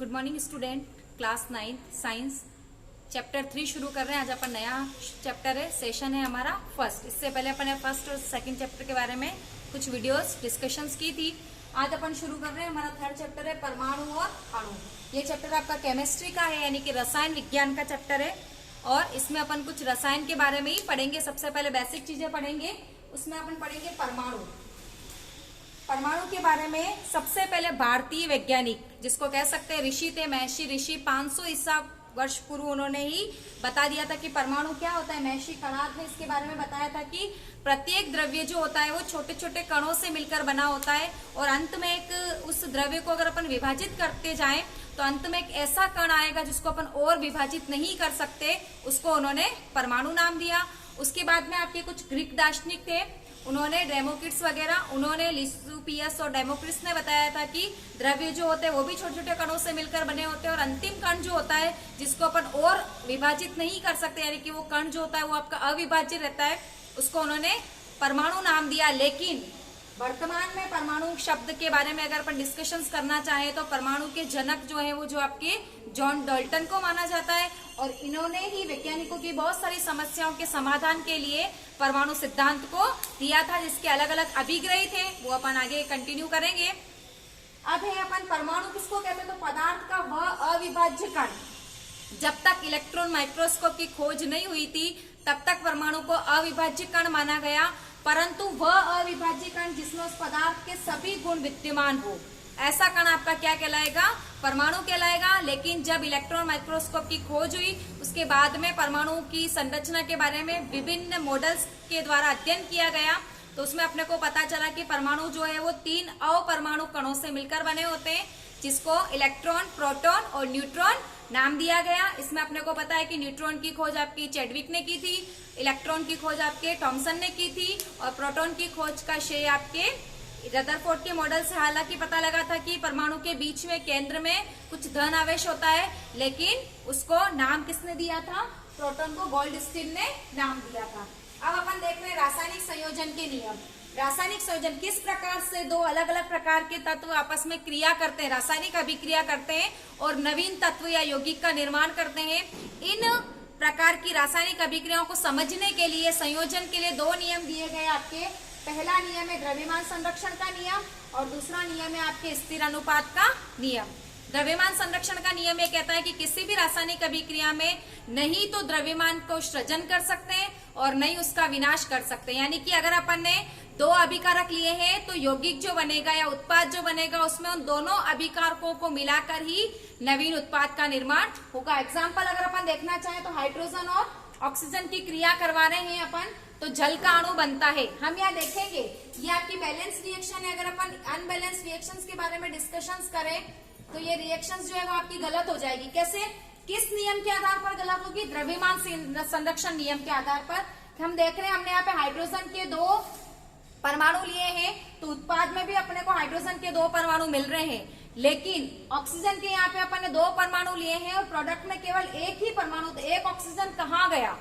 Good morning student. Class 9 science chapter 3 शुरू कर रहे हैं। आज अपन नया चैप्टर है, सेशन है हमारा फर्स्ट। इससे पहले अपन ने फर्स्ट और सेकंड चैप्टर के बारे में कुछ वीडियोस डिस्कशंस की थी। आज अपन शुरू कर रहे हैं, हमारा थर्ड चैप्टर है परमाणु और अणु। ये चैप्टर आपका केमिस्ट्री का है, यानी कि रसायन विज्ञान का चैप्टर है। और इसमें अपन कुछ रसायन के बारे में ही पढ़ेंगे। सबसे पहले बेसिक चीजें पढ़ेंगे, उसमें अपन पढ़ेंगे परमाणु। परमाणु के बारे में सबसे पहले भारतीय वैज्ञानिक, जिसको कह सकते हैं ऋषि थे, महर्षि ऋषि, 500 ईसा वर्ष पूर्व उन्होंने ही बता दिया था कि परमाणु क्या होता है। महर्षि कणाद ने इसके बारे में बताया था कि प्रत्येक द्रव्य जो होता है वो छोटे छोटे कणों से मिलकर बना होता है, और अंत में एक उस द्रव्य को अगर अपन विभाजित करते जाएं तो अंत में एक ऐसा कण आएगा जिसको अपन और विभाजित नहीं कर सकते, उसको उन्होंने परमाणु नाम दिया। उसके बाद में आपके कुछ ग्रीक दार्शनिक थे, उन्होंने डेमोक्रिटस वगैरह, उन्होंने लिसुपियस और डेमोक्रिटस ने बताया था कि द्रव्य जो होते हैं वो भी छोटे छोटे कणों से मिलकर बने होते हैं, और अंतिम कण जो होता है जिसको अपन और विभाजित नहीं कर सकते, यानी कि वो कण जो होता है वो आपका अविभाज्य रहता है, उसको उन्होंने परमाणु नाम दिया। लेकिन वर्तमान में परमाणु शब्द के बारे में अगर अपन डिस्कशंस करना चाहें तो परमाणु के जनक जो है वो जो आपके जॉन डाल्टन को माना जाता है, और इन्होंने ही वैज्ञानिकों की बहुत सारी समस्याओं के समाधान के लिए परमाणु सिद्धांत को दिया था, जिसके अलग अलग अभिग्रही थे, वो अपन आगे कंटिन्यू करेंगे। अब है अपन परमाणु किसको कहते हैं, तो पदार्थ का वह अविभाज्य कण। जब तक इलेक्ट्रॉन माइक्रोस्कोप की खोज नहीं हुई थी तब तक परमाणु को अविभाज्य कण माना गया, परंतु वह अविभाज्य कण जिसमें उस पदार्थ के सभी गुण विद्यमान हो, ऐसा कण आपका क्या कहलाएगा, परमाणु कहलाएगा। लेकिन जब इलेक्ट्रॉन माइक्रोस्कोप की खोज हुई उसके बाद में परमाणु की संरचना के बारे में विभिन्न मॉडल्स के द्वारा अध्ययन किया गया, तो उसमें अपने को पता चला कि परमाणु जो है वो 3 अपरमाणु कणों से मिलकर बने होते हैं, जिसको इलेक्ट्रॉन, प्रोटॉन और न्यूट्रॉन नाम दिया गया। इसमें अपने को पता है कि न्यूट्रॉन की खोज आपकी चैडविक ने की थी, इलेक्ट्रॉन की खोज आपके थॉमसन ने की थी, और प्रोटॉन की खोज का श्रेय आपके रदरफोर्ड के मॉडल से हालांकि पता लगा था कि परमाणु के बीच में केंद्र में कुछ धन आवेश होता है, लेकिन उसको नाम किसने दिया था, प्रोटॉन को गोल्डस्टीन ने नाम दिया था। अब अपन देख रहे हैं रासायनिक संयोजन के नियम। रासायनिक संयोजन किस प्रकार से दो अलग अलग प्रकार के तत्व आपस में क्रिया करते हैं, रासायनिक अभिक्रिया करते हैं और नवीन तत्व या यौगिक का निर्माण करते हैं। इन प्रकार की रासायनिक अभिक्रियाओं को समझने के लिए, संयोजन के लिए 2 नियम दिए गए आपके। पहला नियम है द्रव्यमान संरक्षण का नियम, और दूसरा नियम है आपके स्थिर अनुपात का नियम। द्रव्यमान संरक्षण का नियम ये कहता है कि किसी भी रासायनिक अभिक्रिया में नहीं तो द्रव्यमान को सृजन कर सकते हैं और नहीं उसका विनाश कर सकते हैं। यानी कि अगर अपन ने 2 अभिकारक लिए हैं तो यौगिक जो बनेगा या उत्पाद जो बनेगा उसमें उन दोनों अभिकारकों को मिलाकर ही नवीन उत्पाद का निर्माण होगा। एग्जाम्पल अगर अपन देखना चाहें तो हाइड्रोजन और ऑक्सीजन की क्रिया करवा रहे हैं अपन, तो जल का अणु बनता है। हम यहाँ देखेंगे ये आपकी बैलेंस रिएक्शन है। अगर अपन अनबैलेंस रिएक्शंस के बारे में डिस्कशंस करें तो ये रिएक्शंस जो है वो आपकी गलत हो जाएगी। कैसे, किस नियम के आधार पर गलत होगी, द्रव्यमान संरक्षण नियम के आधार पर। हम देख रहे हैं हमने यहाँ पे हाइड्रोजन के 2 परमाणु लिए हैं, तो उत्पाद में भी अपने को हाइड्रोजन के 2 परमाणु मिल रहे हैं, लेकिन ऑक्सीजन के यहाँ पे अपन ने 2 परमाणु लिए हैं और प्रोडक्ट में केवल 1 ही परमाणु, तो 1 ऑक्सीजन कहाँ गया।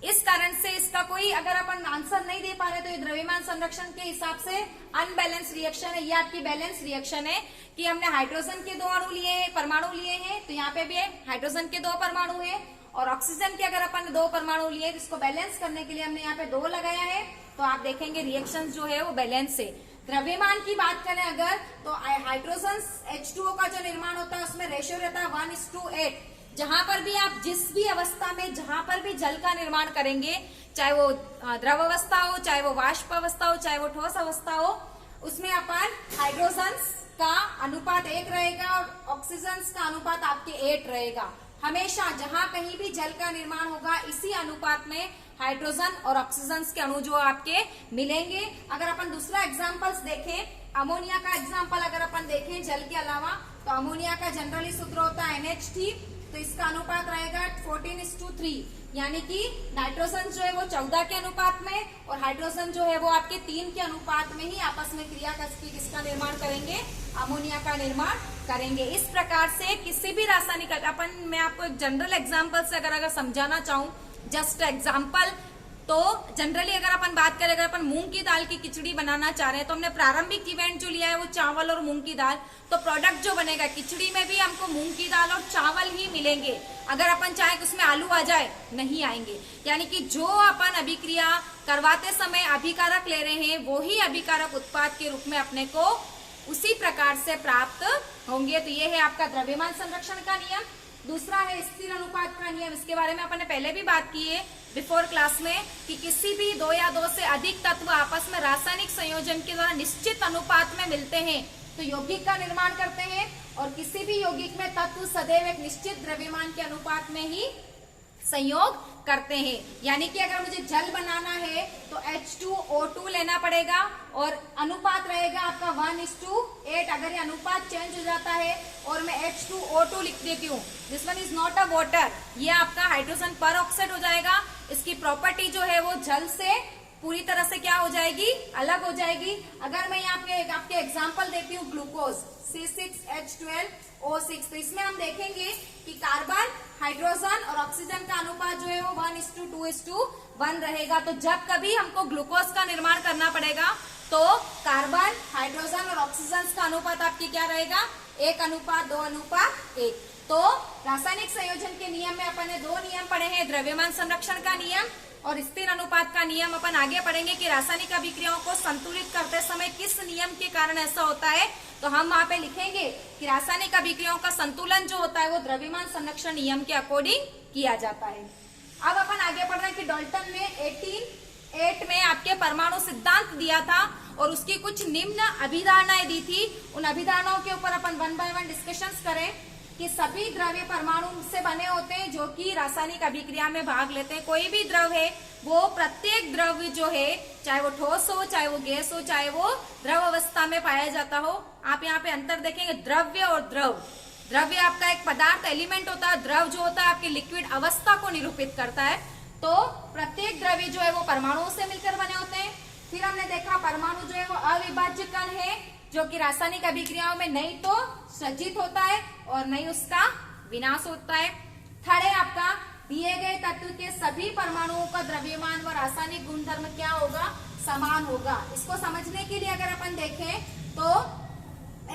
इस कारण से इसका कोई अगर अपन आंसर नहीं दे पा रहे तो ये द्रव्यमान संरक्षण के हिसाब से अनबैलेंस रिएक्शन है। ये आपकी बैलेंस रिएक्शन है कि हमने हाइड्रोजन के 2 अणु लिए हैं, परमाणु लिए हैं, तो यहाँ पे भी हाइड्रोजन के 2 परमाणु है, और ऑक्सीजन के अगर अपन 2 परमाणु लिए, इसको बैलेंस करने के लिए हमने यहाँ पे 2 लगाया है, तो आप देखेंगे रिएक्शन जो है वो बैलेंस है। द्रव्यमान की बात करें अगर, तो हाइड्रोजन H2O का जो निर्माण होता है उसमें रेशियो रहता है 1:8। जहां पर भी आप जिस भी अवस्था में जहां पर भी जल का निर्माण करेंगे, चाहे वो द्रव अवस्था हो, चाहे वो वाष्प अवस्था हो, चाहे वो ठोस अवस्था हो, उसमें अपन हाइड्रोजन का अनुपात 1 रहेगा और ऑक्सीजन का अनुपात आपके 8 रहेगा। हमेशा जहां कहीं भी जल का निर्माण होगा इसी अनुपात में हाइड्रोजन और ऑक्सीजन के अणु जो आपके मिलेंगे। अगर अपन दूसरा एग्जाम्पल्स देखें, अमोनिया का एग्जाम्पल अगर अपन देखें जल के अलावा, तो अमोनिया का जनरली सूत्र होता है NH3, तो इसका अनुपात रहेगा 14:3, यानी कि नाइट्रोजन जो है वो 14 के अनुपात में और हाइड्रोजन जो है वो आपके 3 के अनुपात में ही आपस में क्रिया करके किसका निर्माण करेंगे, अमोनिया का निर्माण करेंगे। इस प्रकार से किसी भी रासायनिक, अपन मैं आपको एक जनरल एग्जाम्पल से अगर समझाना चाहूँ, जस्ट एग्जाम्पल, तो जनरली अगर अपन बात करें, अगर अपन मूंग की दाल की खिचड़ी बनाना चाह रहे हैं तो हमने प्रारंभिक इवेंट जो लिया है वो चावल और मूंग की दाल, तो प्रोडक्ट जो बनेगा खिचड़ी में भी हमको मूंग की दाल और चावल ही मिलेंगे। अगर अपन चाहे कि उसमें आलू आ जाए, नहीं आएंगे। यानी कि जो अपन अभिक्रिया करवाते समय अभिकारक ले रहे हैं वो ही अभिकारक उत्पाद के रूप में अपने को उसी प्रकार से प्राप्त होंगे। तो ये है आपका द्रव्यमान संरक्षण का नियम। दूसरा है स्थिर अनुपात का नियम। इसके बारे में अपन ने पहले भी बात की है बिफोर क्लास में कि किसी भी दो या दो से अधिक तत्व आपस में रासायनिक संयोजन के द्वारा निश्चित अनुपात में मिलते हैं तो यौगिक का निर्माण करते हैं, और किसी भी यौगिक में तत्व सदैव एक निश्चित द्रव्यमान के अनुपात में ही संयोग करते हैं। यानी कि अगर मुझे जल बनाना है तो H2O2 लेना पड़ेगा और अनुपात रहेगा आपका 1:8। अगर ये अनुपात चेंज हो जाता है और मैं H2O2 लिख देती हूँ, this one is not a water, ये आपका हाइड्रोजन पर ऑक्साइड हो जाएगा। इसकी प्रॉपर्टी जो है वो जल से पूरी तरह से क्या हो जाएगी, अलग हो जाएगी। अगर मैं यहाँ पे आपके एग्जाम्पल देती हूँ ग्लूकोज C6H12O6, तो इसमें हम देखेंगे कि कार्बन, हाइड्रोजन और ऑक्सीजन का अनुपात जो है वो 1:2:1 रहेगा। तो जब कभी हमको ग्लूकोज का निर्माण करना पड़ेगा तो कार्बन, हाइड्रोजन और ऑक्सीजन का अनुपात आपकी क्या रहेगा, 1:2:1। तो रासायनिक संयोजन के नियम में अपन ने दो नियम पढ़े हैं, द्रव्यमान संरक्षण का नियम और स्थिर अनुपात का नियम। अपन आगे पढ़ेंगे कि रासायनिक अभिक्रियाओं को संतुलित करते समय किस नियम के कारण ऐसा होता है। तो हम वहां पे लिखेंगे कि रासायनिक अभिक्रियाओं का संतुलन जो होता है वो द्रव्यमान संरक्षण नियम के अकॉर्डिंग किया जाता है। अब अपन आगे पढ़ रहे हैं कि डाल्टन ने 1808 में आपके परमाणु सिद्धांत दिया था और उसकी कुछ निम्न अभिधारणाएं दी थी। उन अभिधारणाओं के ऊपर अपन 1 by 1 डिस्कशंस करें कि सभी द्रव्य परमाणु से बने होते हैं जो कि रासायनिक अभिक्रिया में भाग लेते हैं। कोई भी द्रव है वो प्रत्येक द्रव्य जो है, चाहे वो ठोस हो, चाहे वो गैस हो, चाहे वो द्रव अवस्था में पाया जाता हो। आप यहाँ पे अंतर देखेंगे द्रव्य और द्रव। द्रव्य आपका एक पदार्थ एलिमेंट होता है, द्रव जो होता है आपकी लिक्विड अवस्था को निरूपित करता है। तो प्रत्येक द्रव्य जो है वो परमाणुओं से मिलकर बने होते हैं। फिर हमने देखा परमाणु जो है वो अविभाज्य कण है जो कि रासायनिक अभिक्रियाओं में नहीं तो सज्जित होता है और नहीं उसका विनाश होता है। थर्ड है आपका दिए गए तत्व के सभी परमाणुओं का द्रव्यमान व रासायनिक गुणधर्म क्या होगा, समान होगा। इसको समझने के लिए अगर अपन देखें तो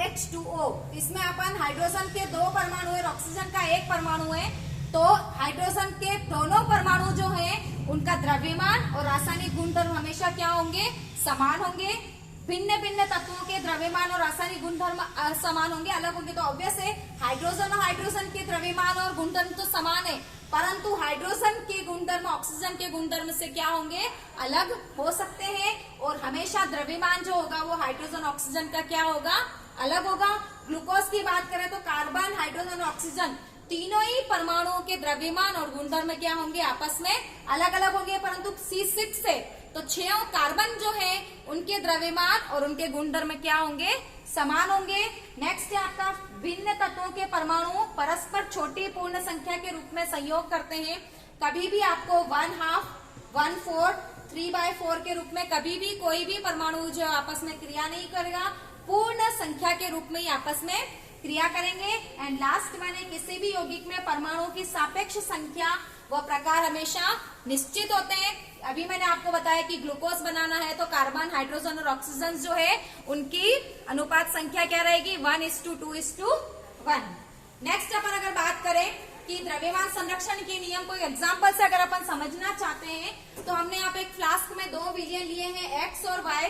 H2O, इसमें अपन हाइड्रोजन के 2 परमाणु है और ऑक्सीजन का 1 परमाणु है। तो हाइड्रोजन के दोनों परमाणु जो हैं उनका द्रव्यमान और रासायनिक गुणधर्म हमेशा क्या होंगे, समान होंगे। भिन्न भिन्न तत्वों के द्रव्यमान और रासायनिक गुणधर्म असमान होंगे, अलग होंगे। तो ऑब्वियस है हाइड्रोजन और हाइड्रोजन के द्रव्यमान और गुणधर्म तो समान है, परंतु हाइड्रोजन के गुणधर्म ऑक्सीजन के गुणधर्म से क्या होंगे, अलग हो सकते हैं। और हमेशा द्रव्यमान जो होगा वो हाइड्रोजन ऑक्सीजन का क्या होगा, अलग होगा। ग्लूकोज की बात करें तो कार्बन, हाइड्रोजन और ऑक्सीजन तीनों ही परमाणुओं के द्रव्यमान और गुणधर्म क्या होंगे, आपस में अलग अलग होंगे। परंतु C6 से तो 6 कार्बन जो है उनके द्रव्यमान और उनके गुणधर्म क्या होंगे, समान होंगे। नेक्स्ट है आपका भिन्न तत्वों के परमाणु परस्पर छोटी पूर्ण संख्या के रूप में संयोग करते हैं। कभी भी आपको 1/2, 1/4, 3/4 के रूप में कभी भी कोई भी परमाणु जो आपस में क्रिया नहीं करेगा, पूर्ण संख्या के रूप में ही आपस में क्रिया करेंगे। एंड लास्ट मैंने किसी भी यौगिक में परमाणुओं की सापेक्ष संख्या व प्रकार हमेशा निश्चित होते हैं। अभी मैंने आपको बताया कि ग्लूकोज बनाना है तो कार्बन, हाइड्रोजन और ऑक्सीजन जो है उनकी अनुपात संख्या क्या रहेगी, 1:2:1। नेक्स्ट अपन अगर बात करें कि द्रव्यमान संरक्षण के नियम को एग्जाम्पल से अगर अपन समझना चाहते हैं तो हमने यहाँ पे एक फ्लास्क में 2 विलयन लिए हैं X और Y।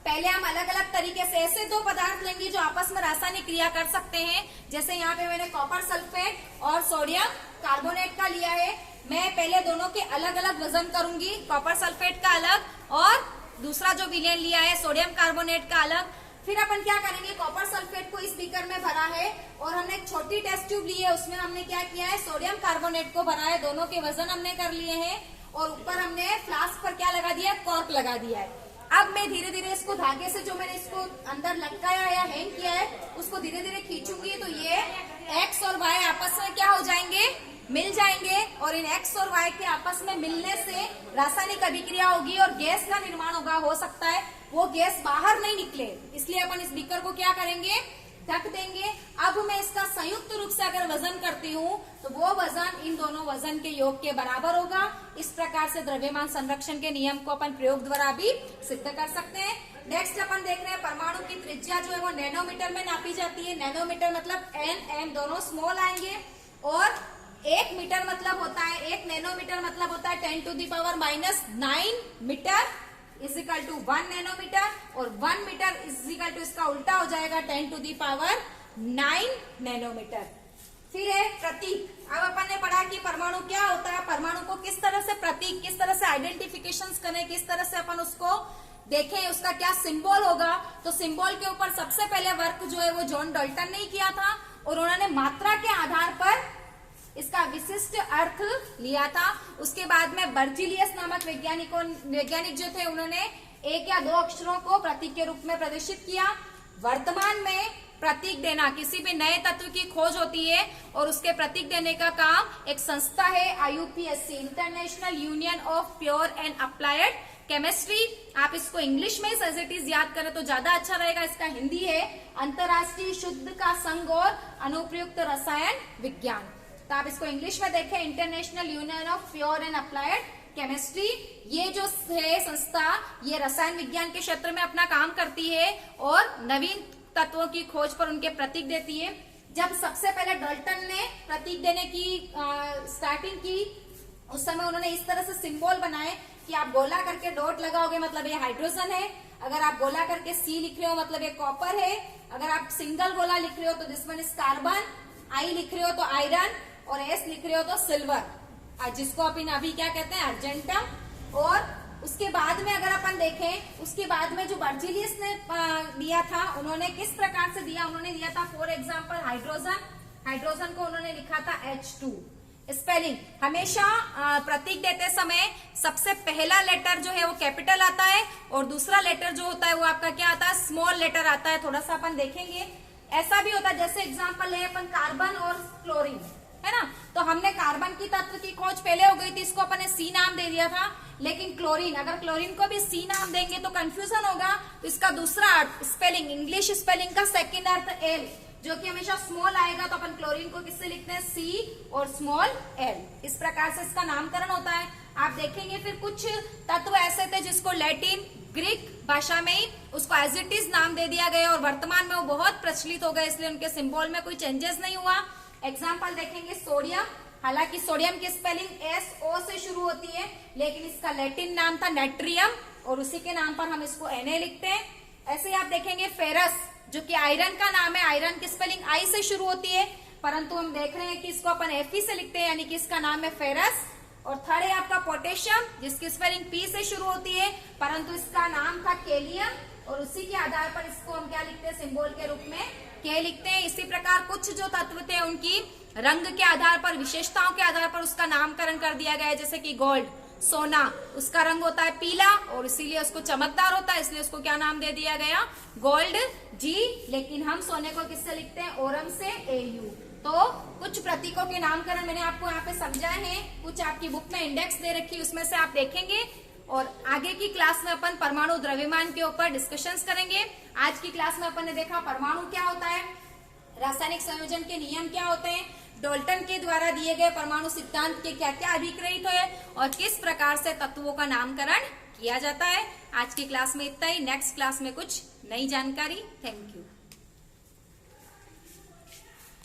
पहले हम अलग अलग तरीके से ऐसे 2 पदार्थ लेंगे जो आपस में रासायनिक क्रिया कर सकते हैं। जैसे यहाँ पे मैंने कॉपर सल्फेट और सोडियम कार्बोनेट का लिया है। मैं पहले दोनों के अलग अलग वजन करूंगी, कॉपर सल्फेट का अलग और दूसरा जो विलयन लिया है सोडियम कार्बोनेट का अलग। फिर अपन क्या करेंगे, कॉपर सल्फेट को इस बीकर में भरा है और हमने एक छोटी टेस्ट ट्यूब ली है, उसमें हमने क्या किया है, सोडियम कार्बोनेट को भरा है। दोनों के वजन हमने कर लिए हैं और ऊपर हमने फ्लास्क पर क्या लगा दिया है, कॉर्क लगा दिया है। अब मैं धीरे धीरे इसको धागे से जो मैंने इसको अंदर लटकाया या हैंग किया है उसको धीरे धीरे खींचूंगी तो ये X और Y आपस में क्या हो जाएंगे, मिल जाएंगे। और इन X और Y के आपस में मिलने से रासायनिक अभिक्रिया होगी और गैस का निर्माण होगा। हो सकता है वो गैस बाहर नहीं निकले, इसलिए अपन इस बीकर को क्या करेंगे, ढक देंगे। अब मैं इसका संयुक्त रूप से अगर वजन करती हूँ तो वो वजन इन दोनों वजन के योग के बराबर होगा। इस प्रकार से द्रव्यमान संरक्षण के नियम को अपन प्रयोग द्वारा भी सिद्ध कर सकते हैं। नेक्स्ट अपन देख रहे हैं परमाणु की त्रिज्या जो है वो नैनोमीटर में नापी जाती है। नैनोमीटर मतलब एन एम दोनों स्मॉल आएंगे और 1 मीटर मतलब होता है, 1 नैनोमीटर मतलब होता है 10⁻⁹ मीटर इजिकल टू 1 नैनोमीटर, और 1 मीटर इजिकल टू इसका उल्टा हो जाएगा 10⁹ नैनोमीटर। फिर है प्रतीक। अब अपन ने पढ़ा कि परमाणु क्या होता है, परमाणु को किस तरह से प्रतीक, किस तरह से आइडेंटिफिकेशन करें, किस तरह से अपन उसको देखें, उसका क्या सिंबल होगा। तो सिंबल के ऊपर सबसे पहले वर्क जो है वो जॉन डाल्टन ने किया था और उन्होंने मात्रा के आधार पर इसका विशिष्ट अर्थ लिया था। उसके बाद में बर्जिलियस नामक वैज्ञानिक जो थे उन्होंने 1 या 2 अक्षरों को प्रतीक के रूप में प्रदर्शित किया। वर्तमान में प्रतीक देना, किसी भी नए तत्व की खोज होती है और उसके प्रतीक देने का काम एक संस्था है IUPAC, international union of pure and applied chemistry. आप इसको इंग्लिश में एज इट इज याद करें तो ज्यादा अच्छा रहेगा। इसका हिंदी है अंतरराष्ट्रीय शुद्ध का संघ और अनुप्रयुक्त रसायन विज्ञान। तो आप इसको इंग्लिश में देखें, international union of pure and applied chemistry. ये जो है संस्था ये रसायन विज्ञान के क्षेत्र में अपना काम करती है और नवीन तत्वों की खोज पर उनके प्रतीक देती है। जब सबसे पहले डाल्टन ने प्रतीक देने की स्टार्टिंग की उस समय उन्होंने इस तरह से सिंबल बनाए कि आप गोला करके डॉट लगाओगे मतलब ये हाइड्रोजन है, अगर आप गोला करके C लिख रहे हो मतलब ये कॉपर है, अगर आप सिंगल गोला लिख रहे हो तो this one is carbon, I लिख रहे हो तो आयरन और S लिख रहे हो तो सिल्वर, जिसको अपन अभी क्या कहते हैं अर्जेंटम। और उसके बाद में अगर अपन देखें उसके बाद में जो बर्जिलियस ने दिया था उन्होंने किस प्रकार से दिया, उन्होंने दिया था फॉर एग्जाम्पल हाइड्रोजन को उन्होंने लिखा था H2। स्पेलिंग हमेशा प्रतीक देते समय सबसे पहला लेटर जो है वो कैपिटल आता है और दूसरा लेटर जो होता है वो आपका क्या आता है स्मॉल लेटर आता है। थोड़ा सा अपन देखेंगे ऐसा भी होता है, जैसे एग्जांपल है अपन कार्बन और क्लोरीन है ना, तो हमने कार्बन की तत्व की खोज पहले हो गई थी, इसको अपन ने C नाम दे दिया था। लेकिन क्लोरीन, अगर क्लोरीन को भी C नाम देंगे तो कंफ्यूजन होगा, तो इसका दूसरा अर्थ स्पेलिंग इंग्लिश स्पेलिंग का सेकंड अर्थ L जो कि हमेशा स्मॉल आएगा, तो अपन क्लोरीन को किससे लिखते हैं C और स्मॉल L। इस प्रकार से इसका नामकरण होता है। आप देखेंगे फिर कुछ तत्व ऐसे थे जिसको लैटिन ग्रीक भाषा में ही उसको एज इट इज नाम दे दिया गया और वर्तमान में वो बहुत प्रचलित हो गए, इसलिए उनके सिंबल में कोई चेंजेस नहीं हुआ। एग्जाम्पल देखेंगे सोडियम, हालांकि सोडियम की स्पेलिंग SO से शुरू होती है लेकिन इसका लैटिन नाम था नेट्रियम और उसी के नाम पर हम इसको Na लिखते हैं। ऐसे ही आप देखेंगे फेरस जो कि आयरन का नाम है, आयरन की स्पेलिंग I से शुरू होती है परंतु हम देख रहे हैं कि इसको अपन Fe से लिखते हैं यानी कि इसका नाम है फेरस। और थर्ड है आपका पोटेशियम जिसकी स्पेलिंग P से शुरू होती है परंतु इसका नाम था केलियम और उसी के आधार पर इसको हम क्या लिखते हैं सिंबल के रूप में K लिखते हैं। इसी प्रकार कुछ जो तत्व थे उनकी रंग के आधार पर विशेषताओं के आधार पर उसका नामकरण कर दिया गया है, जैसे कि गोल्ड सोना उसका रंग होता है पीला और इसीलिए उसको चमकदार होता है, इसलिए उसको क्या नाम दे दिया गया गोल्ड G। लेकिन हम सोने को किससे लिखते हैं ओरम से AU। तो कुछ प्रतीकों के नामकरण मैंने आपको यहाँ पे समझाए हैं, कुछ आपकी बुक में इंडेक्स दे रखी है उसमें से आप देखेंगे और आगे की क्लास में अपन परमाणु द्रव्यमान के ऊपर डिस्कशंस करेंगे। आज की क्लास में अपन ने देखा परमाणु क्या होता है, रासायनिक संयोजन के नियम क्या होते हैं, डाल्टन के द्वारा दिए गए परमाणु सिद्धांत के क्या क्या अभिक्रयित है और किस प्रकार से तत्वों का नामकरण किया जाता है। आज की क्लास में इतना ही, नेक्स्ट क्लास में कुछ नई जानकारी। Thank you.